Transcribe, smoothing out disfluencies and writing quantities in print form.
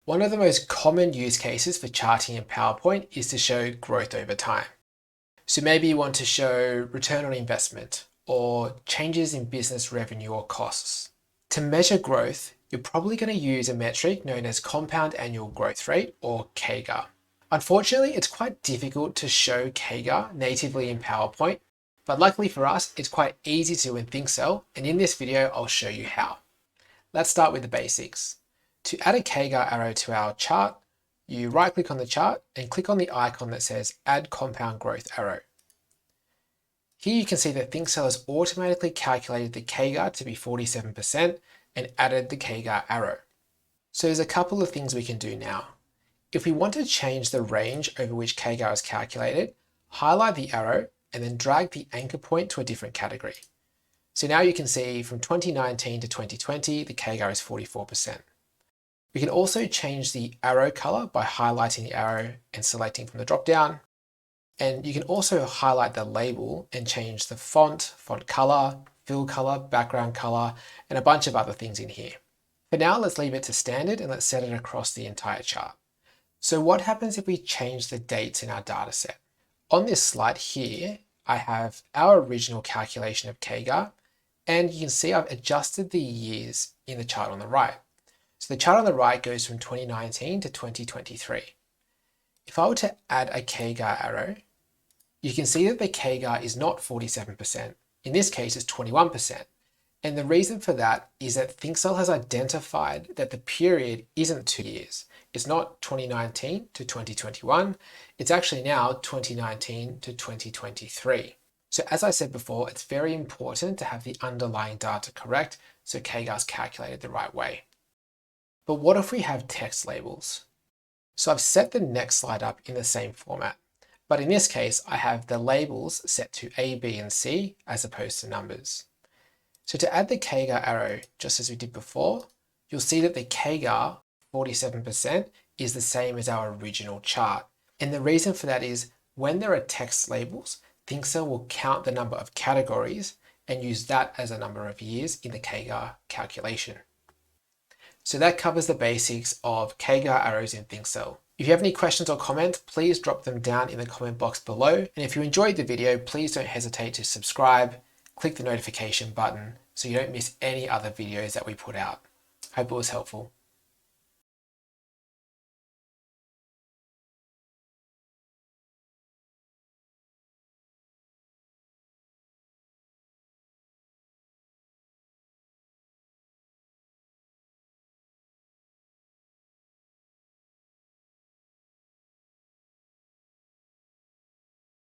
One of the most common use cases for charting in PowerPoint is to show growth over time. So maybe you want to show return on investment or changes in business revenue or costs. To measure growth, you're probably going to use a metric known as compound annual growth rate or CAGR. Unfortunately, it's quite difficult to show CAGR natively in PowerPoint, but luckily for us, it's quite easy to in ThinkCell, and in this video, I'll show you how. Let's start with the basics. To add a CAGR arrow to our chart, you right-click on the chart and click on the icon that says Add Compound Growth Arrow. Here you can see that ThinkCell has automatically calculated the CAGR to be 47% and added the CAGR arrow. So there's a couple of things we can do now. If we want to change the range over which CAGR is calculated, highlight the arrow and then drag the anchor point to a different category. So now you can see from 2019 to 2020, the CAGR is 44%. We can also change the arrow color by highlighting the arrow and selecting from the drop-down. And you can also highlight the label and change the font color, fill color, background color, and a bunch of other things in here. For now, let's leave it to standard and let's set it across the entire chart. So what happens if we change the dates in our data set? On this slide here, I have our original calculation of CAGR, and you can see I've adjusted the years in the chart on the right. So the chart on the right goes from 2019 to 2023. If I were to add a CAGR arrow, you can see that the CAGR is not 47%. In this case, it's 21%. And the reason for that is that ThinkCell has identified that the period isn't 2 years. It's not 2019 to 2021. It's actually now 2019 to 2023. So as I said before, it's very important to have the underlying data correct so CAGR is calculated the right way. But what if we have text labels? So I've set the next slide up in the same format, but in this case, I have the labels set to A, B, and C as opposed to numbers. So to add the CAGR arrow, just as we did before, you'll see that the CAGR, 47%, is the same as our original chart. And the reason for that is when there are text labels, ThinkCell will count the number of categories and use that as a number of years in the CAGR calculation. So that covers the basics of CAGR arrows in ThinkCell. If you have any questions or comments, please drop them down in the comment box below. And if you enjoyed the video, please don't hesitate to subscribe, click the notification button so you don't miss any other videos that we put out. Hope it was helpful.